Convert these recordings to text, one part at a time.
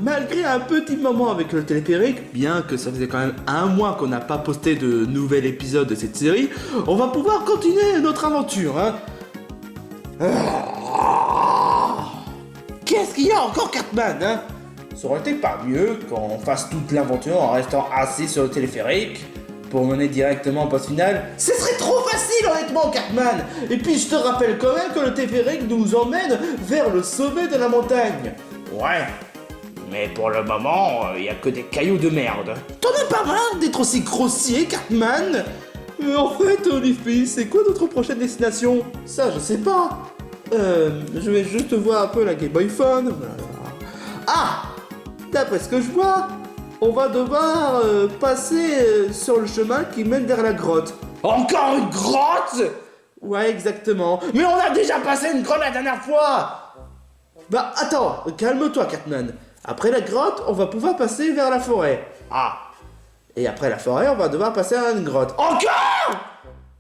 malgré un petit moment avec le téléphérique, bien que ça faisait quand même un mois qu'on n'a pas posté de nouvel épisode de cette série, on va pouvoir continuer notre aventure, hein. Qu'est-ce qu'il y a encore, Cartman, hein? Ça aurait été pas mieux qu'on fasse toute l'aventure en restant assis sur le téléphérique pour mener directement au poste final. Ce serait trop facile, honnêtement, Cartman. Et puis je te rappelle quand même que le téléphérique nous emmène vers le sommet de la montagne. Ouais, mais pour le moment, y a que des cailloux de merde. T'en as pas marre d'être aussi grossier, Cartman? En fait, Olivier, c'est quoi notre prochaine destination? Ça, je sais pas. Je vais juste voir un peu la Game Boy Phone. Ah! D'après ce que je vois, on va devoir passer sur le chemin qui mène vers la grotte. Encore une grotte? Ouais, exactement. Mais on a déjà passé une grotte la dernière fois! Bah, attends, calme-toi, Cartman. Après la grotte, on va pouvoir passer vers la forêt. Ah! Et après la forêt, on va devoir passer à une grotte. Encore?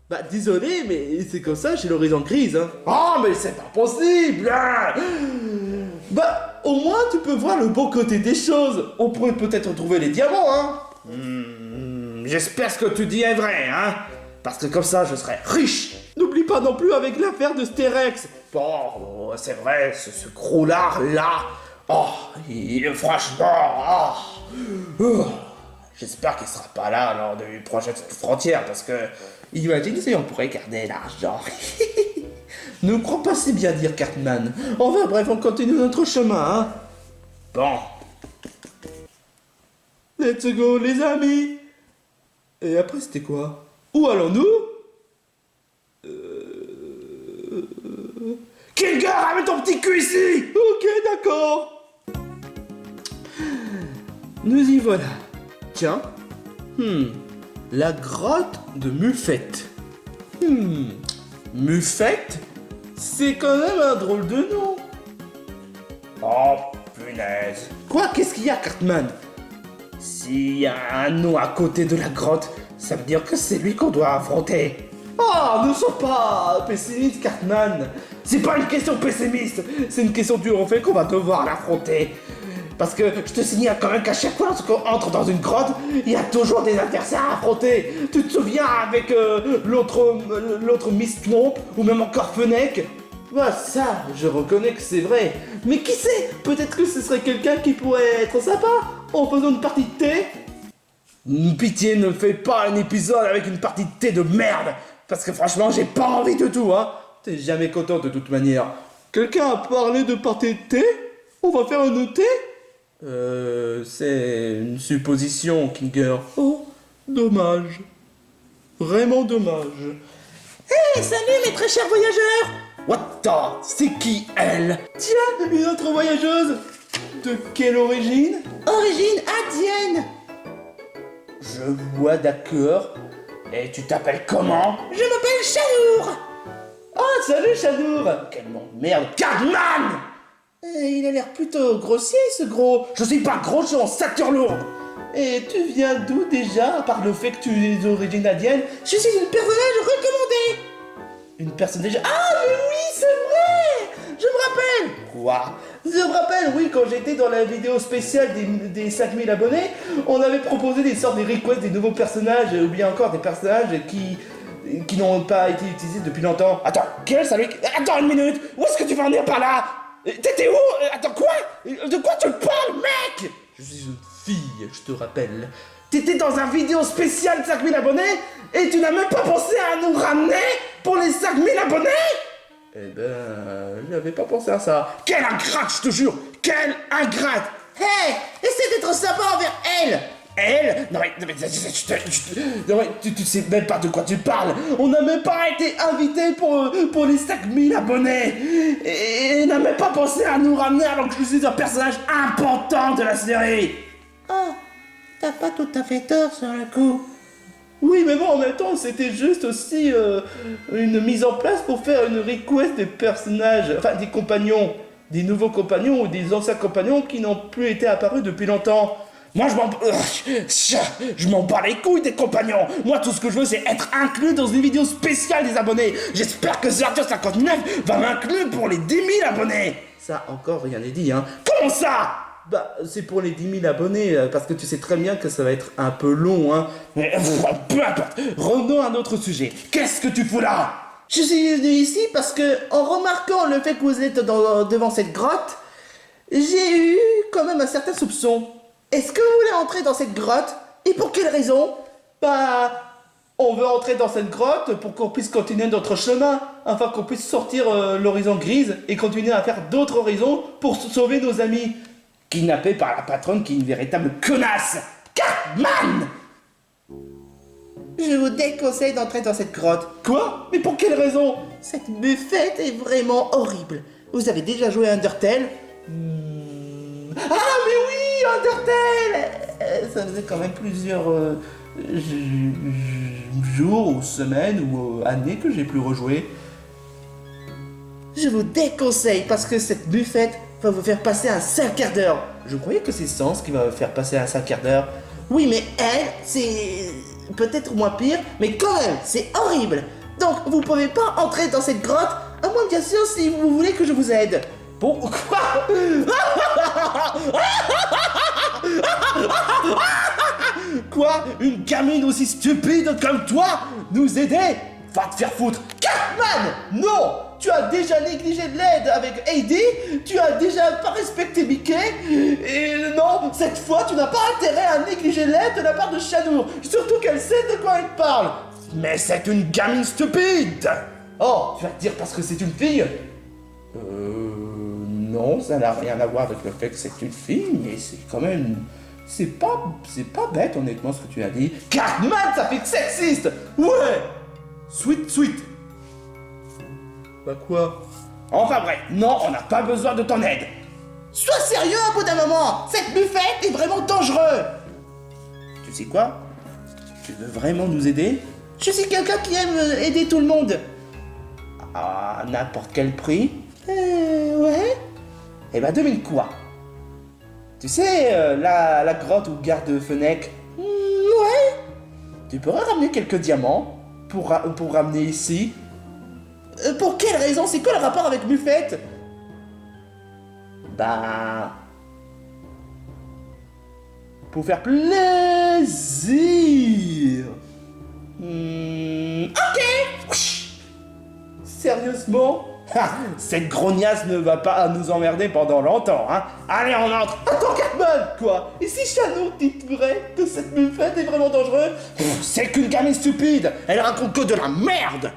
Bah, désolé, mais c'est comme ça, j'ai l'horizon grise, hein. Oh, mais c'est pas possible, hein. Bah, au moins, tu peux voir le bon côté des choses. On pourrait peut-être trouver les diamants, hein. J'espère que tu dis est vrai, hein. Parce que comme ça, je serai riche. N'oublie pas non plus avec l'affaire de Stérex. Bon, c'est vrai, ce gros là. Oh, franchement, j'espère qu'il sera pas là lors du projet frontière, parce que imagine si on pourrait garder l'argent. Ne crois pas si bien dire, Cartman. Enfin bref, on continue notre chemin, hein. Bon. Let's go, les amis. Et après, c'était quoi? Où allons-nous? Kilger, ramène ton petit cul ici. Ok, d'accord. Nous y voilà. Tiens. La grotte de Muffette. Muffette? C'est quand même un drôle de nom. Oh, punaise. Quoi? Qu'est-ce qu'il y a, Cartman? S'il y a un nom à côté de la grotte, ça veut dire que c'est lui qu'on doit affronter. Oh, ne sois pas pessimiste, Cartman. C'est pas une question pessimiste, c'est une question dure au fait qu'on va devoir l'affronter. Parce que je te signale quand même qu'à chaque fois qu'on entre dans une grotte, il y a toujours des adversaires à affronter. Tu te souviens avec l'autre Miss Swamp ou même encore Fennec? Bah ça, je reconnais que c'est vrai. Mais qui sait? Peut-être que ce serait quelqu'un qui pourrait être sympa en faisant une partie de thé. Pitié, ne fais pas un épisode avec une partie de thé de merde. Parce que franchement, j'ai pas envie de tout, hein. T'es jamais content de toute manière. Quelqu'un a parlé de partie de thé? On va faire un thé? C'est une supposition, Kinger. Oh, dommage. Vraiment dommage. Hey, salut mes très chers voyageurs! What the? C'est qui elle? Tiens, une autre voyageuse. De quelle origine? Origine indienne. Je vois, d'accord. Et tu t'appelles comment? Je m'appelle Chanour. Oh, salut Chanour. Quel nom de merde. Cartman! Il a l'air plutôt grossier, ce gros. Je suis pas gros, je suis en stature lourde. Et tu viens d'où déjà, à part le fait que tu es d'origine indienne? Je suis une personnage recommandée. Une personne déjà... Ah, mais oui, c'est vrai. Je me rappelle. Quoi? Je me rappelle, oui, quand j'étais dans la vidéo spéciale des 5000 abonnés, on avait proposé des sortes de requests des nouveaux personnages, ou bien encore des personnages qui n'ont pas été utilisés depuis longtemps. Attends, quel salut? Attends une minute. Où est-ce que tu vas en venir par là? T'étais où? Attends, quoi? De quoi tu parles, mec? Je suis une fille, je te rappelle. T'étais dans un vidéo spécial de 5000 abonnés et tu n'as même pas pensé à nous ramener pour les 5000 abonnés? Eh ben, j'avais pas pensé à ça. Quelle ingrate, je te jure! Quelle ingrate! Hey! Essaie d'être sympa envers elle! Elle? Non mais tu sais même pas de quoi tu parles. On n'a même pas été invités pour les 5000 abonnés. Et n'a même pas pensé à nous ramener alors que je suis un personnage important de la série. Oh, t'as pas tout à fait tort sur le coup. Oui, mais bon, en même temps, c'était juste aussi une mise en place pour faire une request des personnages, enfin des compagnons, des nouveaux compagnons ou des anciens compagnons qui n'ont plus été apparus depuis longtemps. Moi, je m'en bats les couilles des compagnons. Moi, tout ce que je veux, c'est être inclus dans une vidéo spéciale des abonnés. J'espère que Zerdio59 va m'inclure pour les 10 000 abonnés. Ça, encore, rien n'est dit, hein. Comment ça? Bah, c'est pour les 10 000 abonnés, parce que tu sais très bien que ça va être un peu long, hein. Mais peu importe, revenons à un autre sujet. Qu'est-ce que tu fous là? Je suis venu ici parce que, en remarquant le fait que vous êtes devant cette grotte, j'ai eu quand même un certain soupçon. Est-ce que vous voulez entrer dans cette grotte? Et pour quelle raison? Bah, on veut entrer dans cette grotte pour qu'on puisse continuer notre chemin, afin qu'on puisse sortir l'horizon grise et continuer à faire d'autres horizons pour sauver nos amis. Kidnappés par la patronne qui est une véritable connasse. Cartman! Je vous déconseille d'entrer dans cette grotte. Quoi? Mais pour quelle raison? Cette buffette est vraiment horrible. Vous avez déjà joué à Undertale? Ah mais oui, Undertale! Ça faisait quand même plusieurs jours ou semaines ou années que j'ai plus rejoué. Je vous déconseille parce que cette buffette va vous faire passer un sale quart d'heure. Je croyais que c'est Sans qui va me faire passer un sale quart d'heure. Oui mais elle, c'est peut-être moins pire, mais quand même, c'est horrible. Donc vous pouvez pas entrer dans cette grotte, à moins bien sûr si vous voulez que je vous aide. Pourquoi? Quoi? Une gamine aussi stupide comme toi nous aider? Va te faire foutre. Cartman! Non! Tu as déjà négligé de l'aide avec Heidi, tu as déjà pas respecté Mickey, et non, cette fois tu n'as pas intérêt à négliger l'aide de la part de Shadow, surtout qu'elle sait de quoi elle parle. Mais c'est une gamine stupide! Oh, tu vas te dire parce que c'est une fille? Non, ça n'a rien à voir avec le fait que c'est une fille, mais c'est quand même... C'est pas bête honnêtement ce que tu as dit. Cartman, ça fait sexiste! Ouais! Sweet. Bah quoi? Enfin bref, non, on n'a pas besoin de ton aide. Sois sérieux au bout d'un moment. Cette buffette est vraiment dangereux. Tu sais quoi? Tu veux vraiment nous aider? Je suis quelqu'un qui aime aider tout le monde. À n'importe quel prix? Ouais. Eh ben devine quoi? Tu sais, la grotte où garde Fennec? Ouais. Tu pourrais ramener quelques diamants pour ramener ici. Pour quelle raison? C'est quoi le rapport avec Buffett? Bah... Pour faire plaisir. Ok. Sérieusement? Cette grognasse ne va pas nous emmerder pendant longtemps, hein. Allez, on entre. Attends, Cartman. Quoi? Et si Shadow dit vrai que cette Buffett est vraiment dangereuse? C'est qu'une gamine stupide. Elle raconte que de la merde.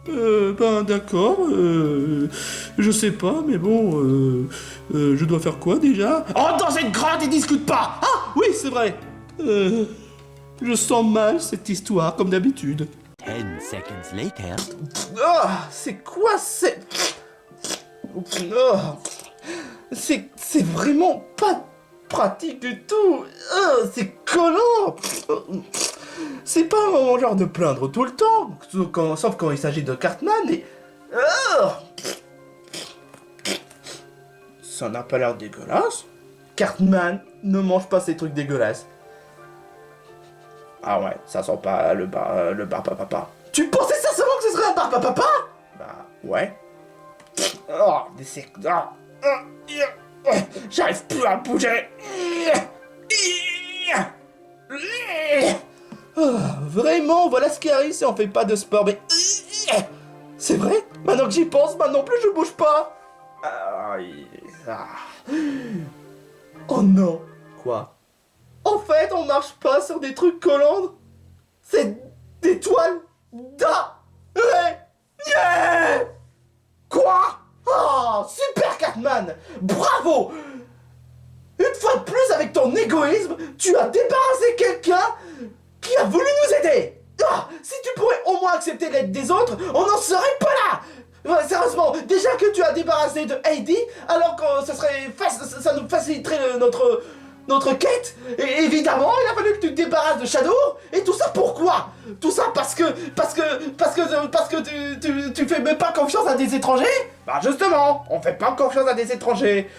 Ben d'accord, je sais pas, mais bon, je dois faire quoi déjà? Entre dans cette grotte et discute pas! Ah, oui, c'est vrai! Je sens mal cette histoire, comme d'habitude. 10 seconds later. Ah, c'est quoi c'est vraiment pas pratique du tout! C'est collant! C'est pas mon genre de plaindre tout le temps, sauf quand il s'agit de Cartman et... Ça n'a pas l'air dégueulasse. Cartman ne mange pas ces trucs dégueulasses. Ah ouais, ça sent pas le bar papa. Tu pensais sincèrement que ce serait un bar papa? Bah ouais. J'arrive plus à bouger. Vraiment, voilà ce qui arrive si on fait pas de sport, mais... C'est vrai? Maintenant que j'y pense, maintenant non plus je bouge pas. Oh non. Quoi? En fait, on marche pas sur des trucs collants. C'est des toiles d'araignée. Quoi? Oh, super Catman. Bravo. Une fois de plus, avec ton égoïsme, tu as débarrassé quelqu'un qui a voulu nous aider. Si tu pourrais au moins accepter l'aide des autres, on n'en serait pas là. Ouais, sérieusement, déjà que tu as débarrassé de Heidi, alors que ça nous faciliterait notre quête. Et évidemment, il a fallu que tu te débarrasses de Shadow. Et tout ça pourquoi? Tout ça parce que tu fais même pas confiance à des étrangers? Bah justement, on fait pas confiance à des étrangers.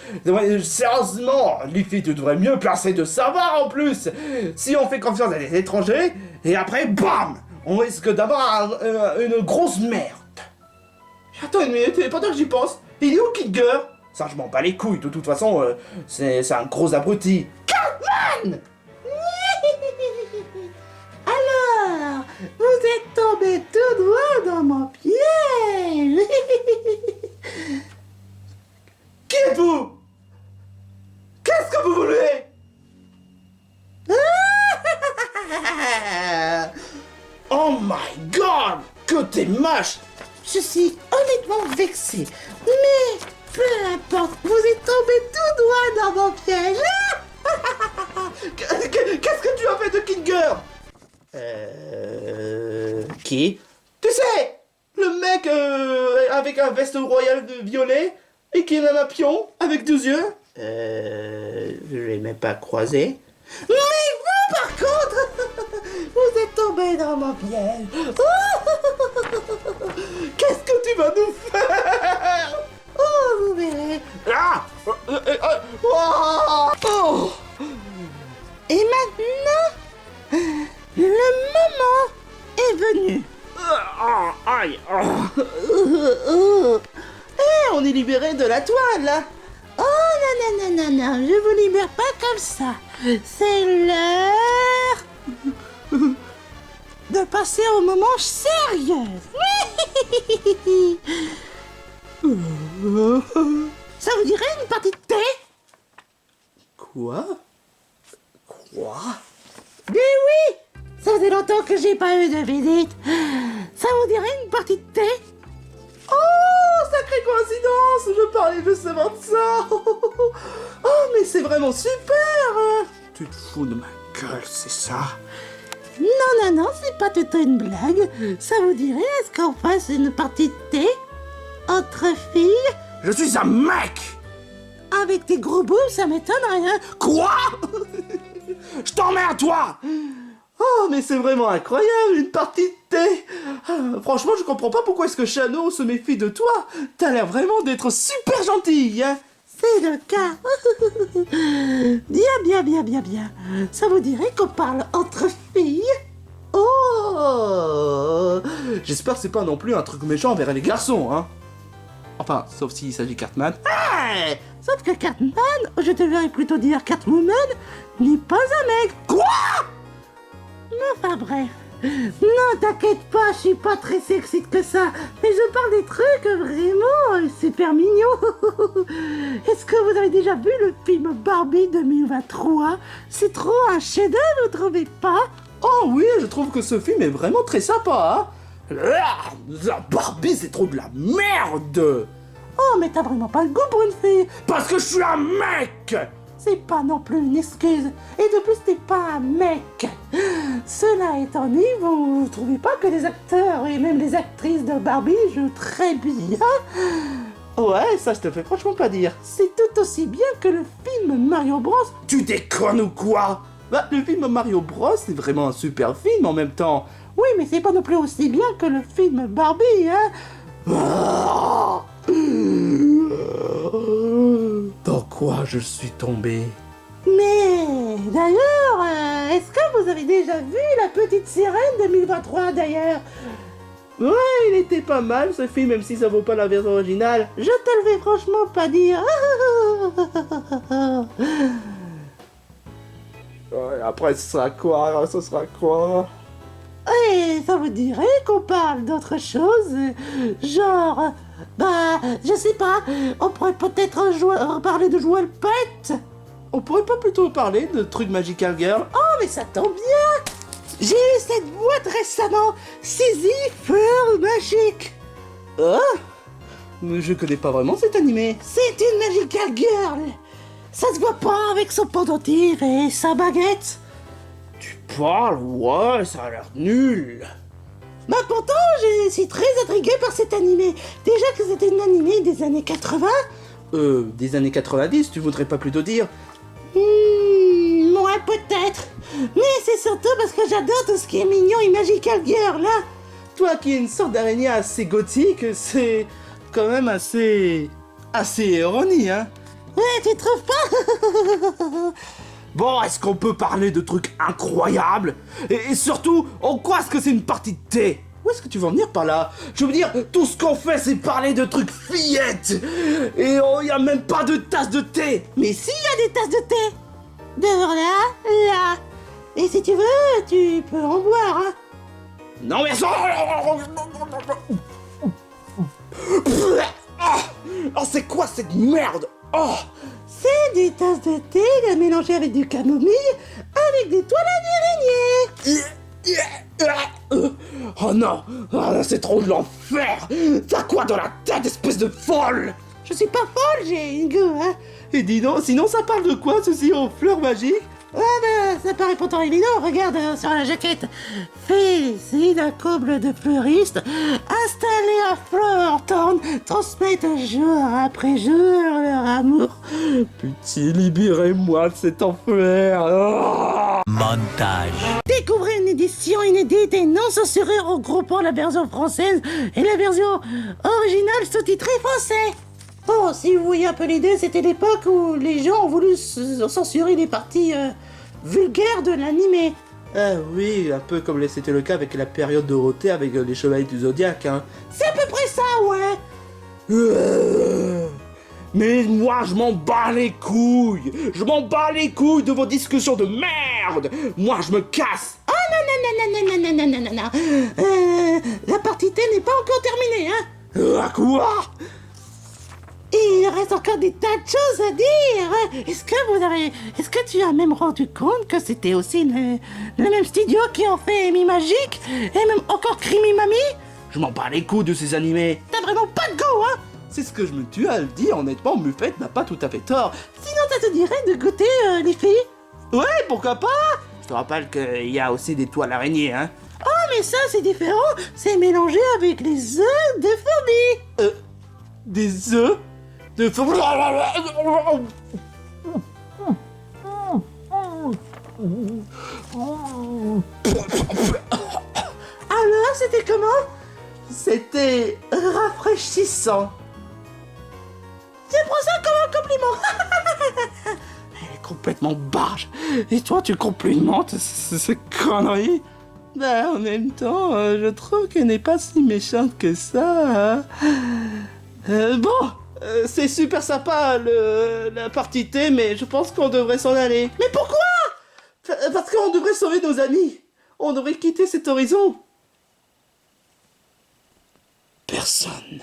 Sérieusement, Leafy, tu devrais mieux placer de savoir en plus. Si on fait confiance à des étrangers, et après, bam, on risque d'avoir une grosse merde. Attends une minute, et pendant que j'y pense, il est où Kidger? Ça, je m'en bats les couilles, de toute façon, c'est un gros abruti. Cartman! Alors, vous êtes tombé tout droit dans mon piège. Qui êtes-vous? Qu'est-ce que vous voulez? Oh my god! Que t'es moche! Je suis honnêtement vexée, mais peu importe, vous êtes tombé tout droit dans mon piège. Qu'est-ce que tu as fait de Kinger? Qui? Tu sais, le mec avec un veste royal de violet et qui est même un pion avec 12 yeux. Je l'ai même pas croisé. Mais vous, par contre, vous êtes tombé dans mon piège. Qu'est-ce que tu vas nous faire? Oh, vous verrez. Ah! Oh! Et maintenant, le moment est venu. Aïe! On est libéré de la toile. Oh non, non, non, non, non, je vous libère pas comme ça. C'est l'heure de passer au moment sérieux. Ça vous dirait une partie de thé? Quoi? Mais oui, ça faisait longtemps que j'ai pas eu de visite. Ça vous dirait une partie de thé? Oh, sacrée coïncidence! Je parlais justement de ça! Oh, mais c'est vraiment super! Tu te fous de ma gueule, c'est ça? Non, non, non, c'est pas tout une blague. Ça vous dirait, est-ce qu'on fasse une partie de thé entre filles? Je suis un mec! Avec tes gros bouts, ça m'étonnerait, hein? Quoi? Je t'emmerde, toi! Oh, mais c'est vraiment incroyable, une partie de thé! Ah, franchement, je comprends pas pourquoi est-ce que Chano se méfie de toi. T'as l'air vraiment d'être super gentille, hein? C'est le cas. Bien. Ça vous dirait qu'on parle entre filles? Oh! J'espère que c'est pas non plus un truc méchant envers les garçons, hein? Enfin, sauf s'il s'agit de Cartman. Hey, sauf que Cartman, je devrais plutôt dire Catwoman, n'est pas un mec. Quoi? Enfin bref. Non, t'inquiète pas, je suis pas très sexy que ça. Mais je parle des trucs vraiment super mignons. Est-ce que vous avez déjà vu le film Barbie 2023? C'est trop un chef-d'œuvre, vous trouvez pas? Oh oui, je trouve que ce film est vraiment très sympa, hein? La Barbie, c'est trop de la merde! Oh, mais t'as vraiment pas le goût pour une fille. Parce que je suis un mec! C'est pas non plus une excuse. Et de plus, t'es pas un mec. Cela étant dit, vous trouvez pas que les acteurs et même les actrices de Barbie jouent très bien? Ouais, ça je te fais franchement pas dire. C'est tout aussi bien que le film Mario Bros. Tu déconnes ou quoi? Bah, le film Mario Bros, c'est vraiment un super film en même temps. Oui, mais c'est pas non plus aussi bien que le film Barbie, hein? Dans quoi je suis tombé? Mais d'ailleurs, est-ce que vous avez déjà vu La Petite Sirène 2023 d'ailleurs? Ouais, il était pas mal ce film, même si ça vaut pas la version originale. Je te le vais franchement pas dire. Ouais, après ce sera quoi? Ce sera quoi? Et ça vous dirait qu'on parle d'autre chose? Genre, je sais pas, on pourrait peut-être parler de Joël Pet? On pourrait pas plutôt parler de trucs Magical Girl? Oh, mais ça tombe bien! J'ai eu cette boîte récemment, Saisie Fleur Magique. Ah? Mais je connais pas vraiment cet animé. C'est une Magical Girl. Ça se voit pas avec son pendentif et sa baguette. Tu parles? Ouais, ça a l'air nul. Bah pourtant, je suis très intriguée par cet animé. Déjà que c'était un animé des années 80. Des années 90, tu voudrais pas plutôt dire? Ouais, peut-être. Mais c'est surtout parce que j'adore tout ce qui est mignon et Magical Girl, là. Toi qui es une sorte d'araignée assez gothique, c'est quand même assez erroné, hein? Ouais, tu trouves pas? Bon, est-ce qu'on peut parler de trucs incroyables? Et surtout, en quoi est-ce que c'est une partie de thé? Où est-ce que tu veux en venir par là? Je veux dire, tout ce qu'on fait, c'est parler de trucs fillettes. Et il y a même pas de tasse de thé. Mais si, il y a des tasses de thé. Devant là. Et si tu veux, tu peux en boire, hein. Non mais ça... Oh, c'est quoi cette merde? Oh, C'est des tasses de thé mélangées avec du camomille, avec des toiles d'araignée. oh non, c'est trop de l'enfer. T'as quoi dans la tête, espèce de folle? Je suis pas folle, j'ai une gueule, hein. Et dis donc, sinon ça parle de quoi ceci aux fleurs magiques? Ah bah, ça paraît pourtant évident, regarde sur la jaquette. Félicite un couple de fleuristes installés à Flowertown transmettent jour après jour leur amour. Pitié, libérez-moi de cet enfer. Oh. Montage. Découvrez une édition inédite et non censurée regroupant la version française et la version originale sous-titrée français. Oh, si vous voyez un peu les deux, c'était l'époque où les gens ont voulu censurer les parties vulgaires de l'animé. Ah oui, un peu comme c'était le cas avec la période Dorothée avec les Chevaliers du Zodiaque, hein. C'est à peu près ça, ouais. Mais moi, je m'en bats les couilles. Je m'en bats les couilles de vos discussions de merde. Moi, je me casse. Oh non. La partie T n'est pas encore terminée, hein. À quoi? Il reste encore des tas de choses à dire. Est-ce que tu as même rendu compte que c'était aussi le même studio qui ont fait Amy Magique et même encore Crimi Mami? Je m'en bats les couilles de ces animés. T'as vraiment pas de goût, hein. C'est ce que je me tue à le dire, honnêtement, Muffette n'a pas tout à fait tort. Sinon, ça te dirait de goûter les filles? Ouais, pourquoi pas? Je te rappelle qu'il y a aussi des toiles araignées, hein. Oh, mais ça, c'est différent. C'est mélangé avec les œufs de fourmi. Des œufs de fourmi. Alors, c'était comment? C'était rafraîchissant. Je prends ça comme un compliment. Elle est complètement barge. Et toi, tu complimentes ces conneries? Ben, en même temps, je trouve qu'elle n'est pas si méchante que ça. Hein. C'est super sympa la partie T, mais je pense qu'on devrait s'en aller. Mais pourquoi? Parce qu'on devrait sauver nos amis. On devrait quitter cet horizon. Personne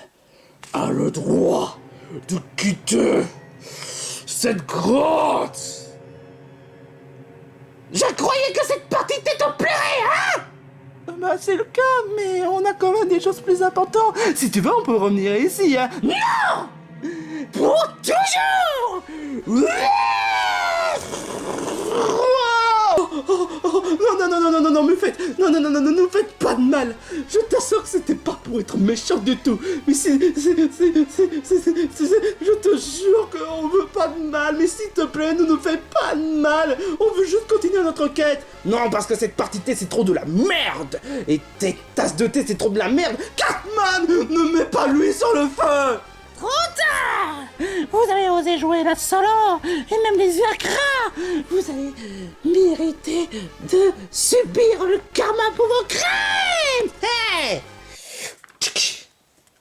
a le droit de quitter cette grotte. Je croyais que cette partie T te plairait, hein? Bah c'est le cas, mais on a quand même des choses plus importantes. Si tu veux, on peut revenir ici, hein. Non! Pour toujours! Non, me faites... Non, ne me faites pas de mal. Je t'assure que c'était pas pour être méchant du tout. Mais je te jure qu'on veut pas de mal. Mais s'il te plaît, ne nous fais pas de mal. On veut juste continuer notre quête. Non, parce que cette partie thé, c'est trop de la merde. Et tes tasses de thé, c'est trop de la merde. Catman, ne mets pas l'huile sur le feu. Trop tard! Vous avez osé jouer la solo et même les acras! Vous allez mériter de subir le karma pour vos crimes! Hey!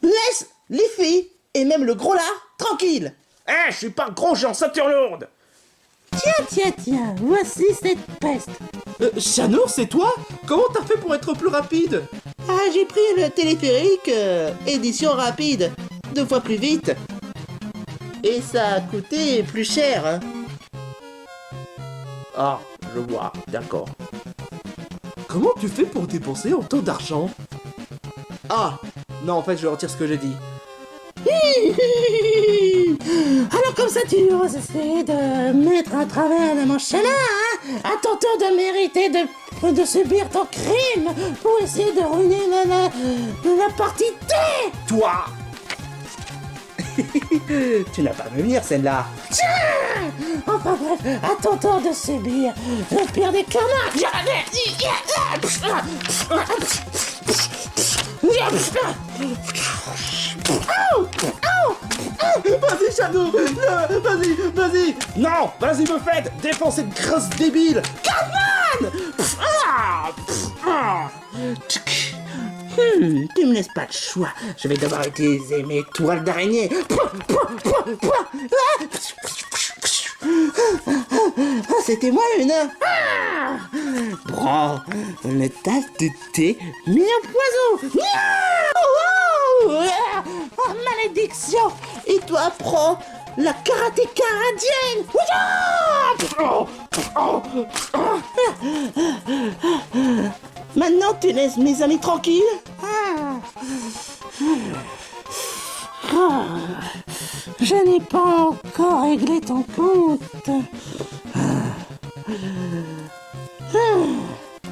Laisse les filles et même le gros là tranquille! Je suis pas gros, j'ai en ceinture lourde! Tiens, voici cette peste! Chanour, c'est toi? Comment t'as fait pour être plus rapide? J'ai pris le téléphérique édition rapide. 2 fois plus vite. Et ça a coûté plus cher, hein. Ah, je vois, d'accord. Comment tu fais pour dépenser autant d'argent? Ah, non, en fait, je vais retirer ce que j'ai dit. Alors comme ça, tu oses essayer de mettre à travers le manche-là, hein? À ton tour de mériter de subir ton crime pour essayer de ruiner la partie T. Toi! Tu n'as pas à me venir, celle-là. Tiens! Enfin bref, à ton tour de subir le pire des karmas. Vas-y, Shadow! Vas-y! Non! Vas-y, me faites! Défends cette grosse débile! Catman! Tu me laisses pas de choix. Je vais devoir utiliser mes toiles d'araignée. C'était moi une. Prends une tasse de thé, mets un poison. Oh, malédiction. Et toi, prends la karatéka indienne. Maintenant, tu laisses mes amis tranquilles. Je n'ai pas encore réglé ton compte.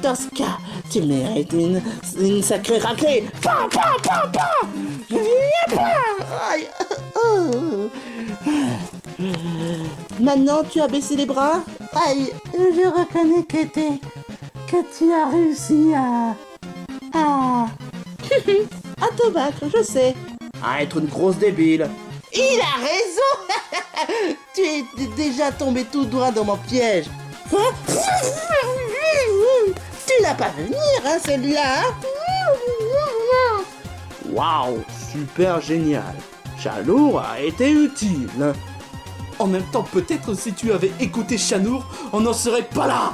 Dans ce cas, tu mérites une sacrée raclée. Aïe. Maintenant, tu as baissé les bras. Aïe, je reconnais que tu as réussi à te battre, je sais. À être une grosse débile. Il a raison. Tu es déjà tombé tout droit dans mon piège. Tu n'as pas venir, hein, celui-là. Waouh, super génial. Chanour a été utile. En même temps, peut-être si tu avais écouté Chanour, on n'en serait pas là.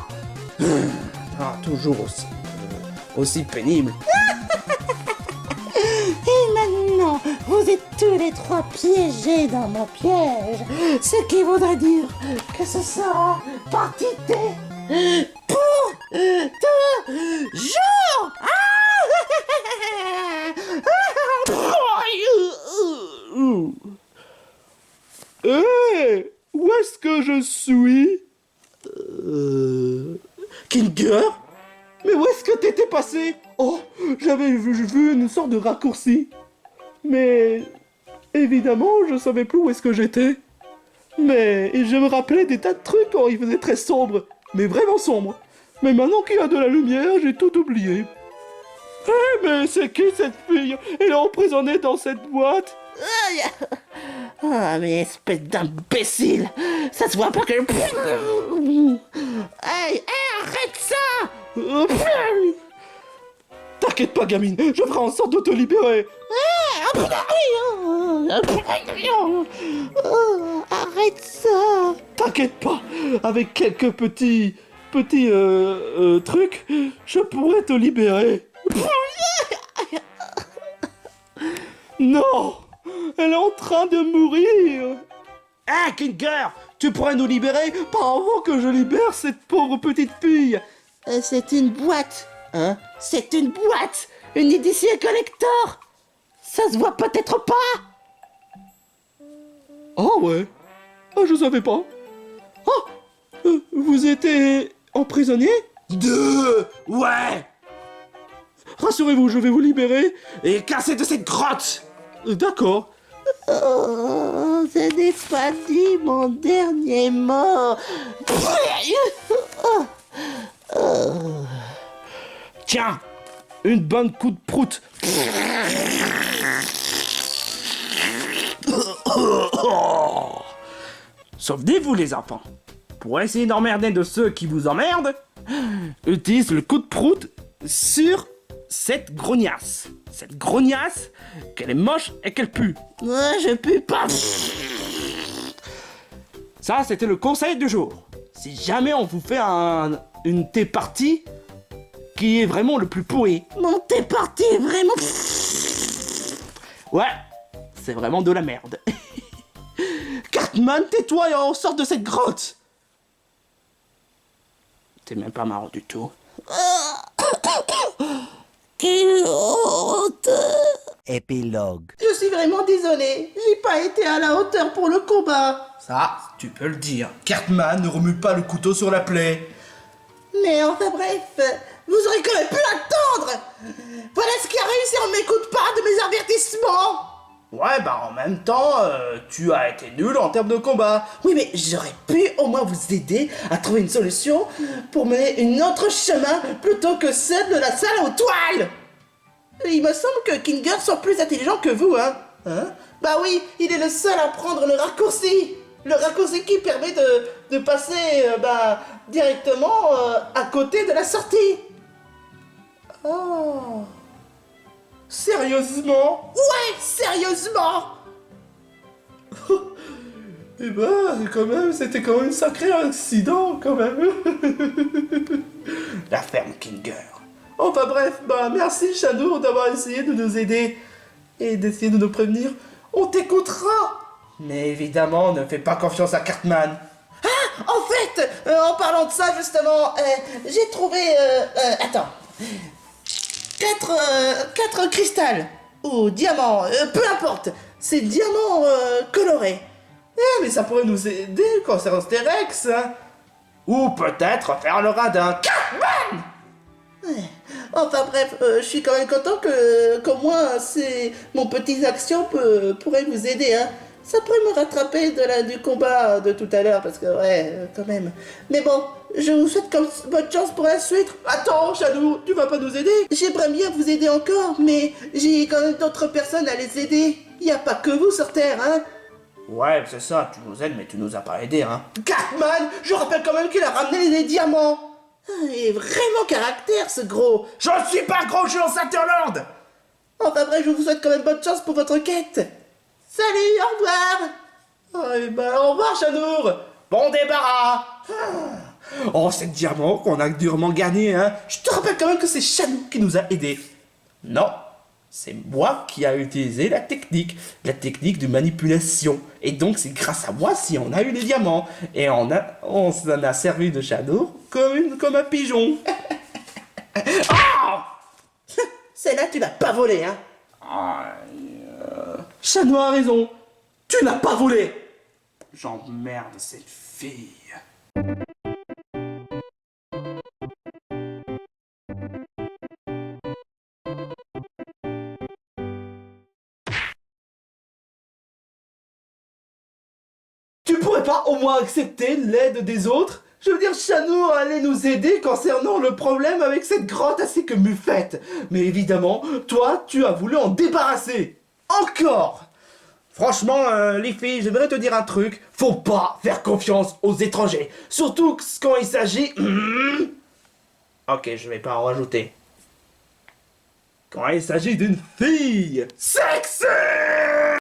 Toujours aussi pénible. Et maintenant, vous êtes tous les trois piégés dans mon piège. Ce qui voudrait dire que ce sera partie pour toujours. Où est-ce que je suis? Kinger? Mais où est-ce que t'étais passé? Oh, j'avais vu une sorte de raccourci. Mais évidemment, je savais plus où est-ce que j'étais. Mais je me rappelais des tas de trucs quand il faisait très sombre. Mais vraiment sombre. Mais maintenant qu'il y a de la lumière, j'ai tout oublié. Mais c'est qui cette fille? Elle est emprisonnée dans cette boîte? Ah, mais espèce d'imbécile! Ça se voit pas que... Hey, arrête ça! T'inquiète pas, gamine, je ferai en sorte de te libérer. Arrête ça! T'inquiète pas, avec quelques petits trucs, je pourrais te libérer. Non! Elle est en train de mourir! Ah, Kinger! Tu pourrais nous libérer pas avant que je libère cette pauvre petite fille! C'est une boîte, hein? C'est une boîte! Une édition collector! Ça se voit peut-être pas! Oh ouais? Ah, je savais pas. Oh! Vous étiez emprisonné? Ouais! Rassurez-vous, je vais vous libérer et casser de cette grotte! D'accord. Oh, ce n'est pas dit mon dernier mot. Tiens, une bonne coup de prout. Souvenez-vous les enfants, pour essayer d'emmerder de ceux qui vous emmerdent, utilise le coup de prout sur cette grognasse. Cette grognasse, qu'elle est moche et qu'elle pue. Je pue pas. Ça, c'était le conseil du jour. Si jamais on vous fait une thé party qui est vraiment le plus pourri. Mon thé party est vraiment... Ouais, c'est vraiment de la merde. Cartman, tais-toi et on sort de cette grotte. T'es même pas marrant du tout. Quelle honte! Épilogue. Je suis vraiment désolé, j'ai pas été à la hauteur pour le combat. Ça, tu peux le dire. Cartman ne remue pas le couteau sur la plaie. Mais enfin bref, vous aurez quand même pu attendre. Voilà ce qui a réussi, on m'écoute pas de mes avertissements. Ouais, bah en même temps, tu as été nul en termes de combat. Oui, mais j'aurais pu au moins vous aider à trouver une solution pour mener un autre chemin plutôt que celle de la salle aux toiles. Il me semble que Kinger soit plus intelligent que vous, hein? Bah oui, il est le seul à prendre le raccourci. Le raccourci qui permet de passer directement à côté de la sortie. Oh. Sérieusement? Ouais, sérieusement! Eh ben, quand même, c'était quand même un sacré accident, quand même. La ferme Kinger. Enfin bref, bah merci Shadour d'avoir essayé de nous aider et d'essayer de nous prévenir. On t'écoutera. Mais évidemment, ne fais pas confiance à Cartman. En fait, en parlant de ça, justement, j'ai trouvé... attends. 4 cristals. Ou diamants, peu importe. C'est diamants colorés. Eh, mais ça pourrait nous aider concernant Stérex, hein. Ou peut-être faire le radin. Cartman! Enfin bref, je suis quand même content qu'au moins mon petite action pourrait vous aider, hein. Ça pourrait me rattraper du combat de tout à l'heure, parce que ouais, quand même. Mais bon, je vous souhaite bonne chance pour la suite. Attends, Shadour, tu vas pas nous aider? J'aimerais bien vous aider encore, mais j'ai quand même d'autres personnes à les aider. Y a pas que vous sur Terre, hein. Ouais, c'est ça, tu nous aides, mais tu nous as pas aidé, hein. Cartman, je rappelle quand même qu'il a ramené les diamants. Il est vraiment caractère, ce gros. Je ne suis pas gros, je suis en Saturland! Enfin bref, je vous souhaite quand même bonne chance pour votre quête. Salut, au revoir. Ah, eh ben, au revoir, Shadour! Bon débarras! Oh, ces diamants qu'on a durement gagnés, hein! Je te rappelle quand même que c'est Shadour qui nous a aidés. Non, c'est moi qui a utilisé la technique de manipulation. Et donc, c'est grâce à moi si on a eu les diamants. Et on s'en a servi de Shadour comme un pigeon. Celle-là, tu l'as pas volée, hein. Shadour a raison. Tu n'as pas volé. J'emmerde cette fille. Tu pourrais pas au moins accepter l'aide des autres? Je veux dire, Shadour allait nous aider concernant le problème avec cette grotte ainsi que Muffette. Mais évidemment, toi, tu as voulu en débarrasser. Encore! Franchement, les filles, j'aimerais te dire un truc. Faut pas faire confiance aux étrangers. Surtout quand il s'agit... Ok, je vais pas en rajouter. Quand il s'agit d'une fille sexy!